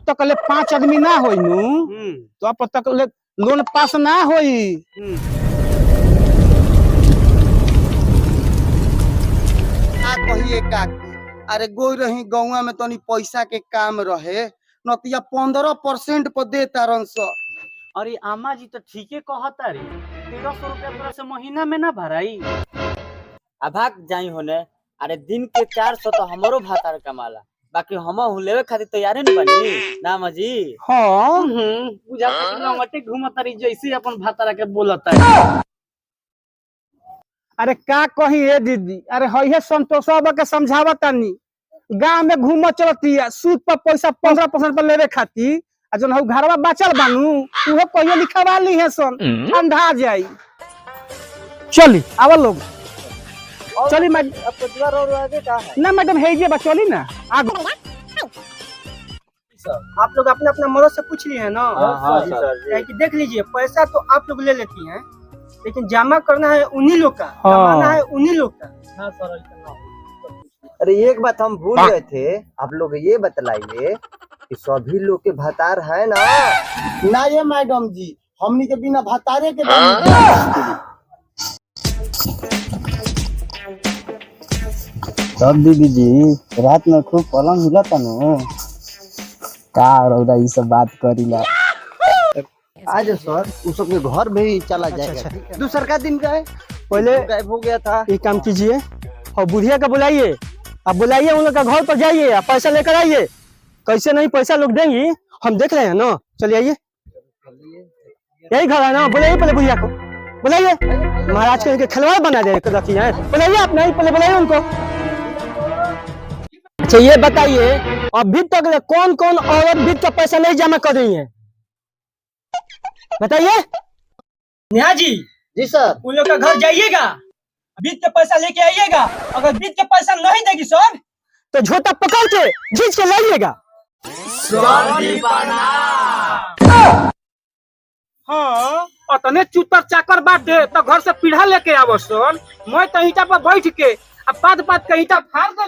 तक ले 5 आदमी ना होई नु तो अब तक ले लोन पास ना होई। कहिए काकी, अरे गोई रही गौवा में तनी पैसा के काम रहे नतिया 15% पर दे तारन स। अरे आमा जी तो ठीके कहता रे, 1300 रुपया तोरा से महीना में ना भराई। अभाग जाई होने। अरे दिन के 400 तो हमरो भातार कमाला, बाकी हम लेवे खातिर तैयार नहीं बनी ना माँ जी। हाँ पूजा लंगटे घूमता रही जैसे अपन भातारा के बोलता है। अरे का कही है दीदी, अरे है संतोषवा के समझावतानी गांव में घूम चलती है सूद पर पैसा 15% पर लेवे खाती जन हऊ घरवा बचल बानू उहो कहियो लिखवा ली है सन ठंडा जाई। चली आवा लोग चली ना मैडम है जे चली ना आगे। आप लोग अपना अपना मदद से पूछ लिए है ना। कि देख लीजिए पैसा तो आप लोग ले लेती हैं लेकिन जमा करना है उन्हीं लोग का, कमाना है उन्हीं लोग का। अरे एक बात हम भूल गए थे, आप लोग ये बतलाइए कि सभी लोग के भतार है ना ये मैडम जी हमनी के बिना भतारे के तब दीदी जी रात में खूब पलंग हिला था नो का रौदा ये सब बात करीला। आज सर उस सबके घर भी चला जाएगा। दूसर का दिन का है पहले गायब हो गया था। एक काम कीजिए और बुढ़िया का बुलाइए, आप बुलाइए उन लोग का घर पर जाइए आप पैसा लेकर आइए। कैसे नहीं पैसा लोग देंगी हम देख रहे हैं ना। चलिए आइए यही घर है ना, बुलाइए पहले बुढ़िया को बुलाइए। महाराज के खिलवाड़ बना दे रखी है, बुलाइए आप नहीं पहले बुलाइए उनको। अच्छा ये बताइए अभी तक कौन कौन औरत बीत का पैसा नहीं जमा कर रही है बताइए। नेहा जी जी सर। उन लोग का घर जाइएगा, बीत के पैसा लेके आइएगा। अगर बीत के पैसा नहीं देगी सर तो झोटा पकड़ के खींच के लाइएगा। हाँ अतने चूतर चाकर बाटे तो घर से पीढ़ा लेके आवो सन। मैं तो ईटा पर बैठ के अब पाद पाद के ईटा फाड़ दे।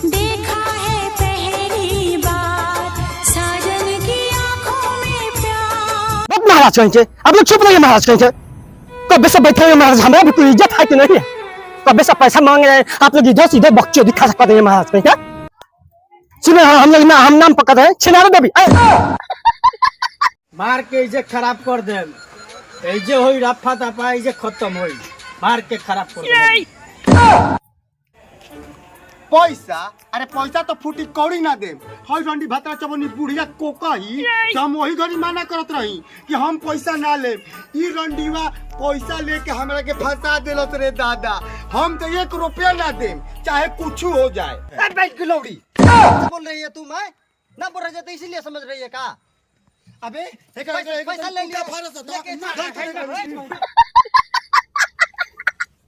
देखा है पहली बार साजन की आंखों में प्यार। बहुत महाराज कहेंगे आप लोग चुप रहिए। महाराज कहेंगे कब से बैठे हुए महाराज, हमारा भी कोई इज्जत है कि नहीं है। कब से पैसा मांग रहे हैं आप लोग इधर सीधे बच्चों दिखा सकते हैं महाराज कहेंगे। सुने हम लोग हम नाम पकड़ रहे हैं छिनारो देवी मार के इजे खराब कर दे। इजे होई रफा दफा इजे खत्म होई, मार के खराब कर दे। पैसा, अरे पैसा तो फूटी कौड़ी ना दे। हई रंडी भाता चबनी बुढ़िया कोका ही हम वही घड़ी माना करत रही कि हम पैसा ना ले। ई रंडीवा पैसा लेके हमरा के फंसा देलत रे दादा। हम तो 1 रुपया ना दे चाहे कुछ हो जाए। बैठ के लौड़ी बोल रही है तू, मैं ना बोल रही है इसीलिए समझ रही है का। अबे पैसा ले लिया।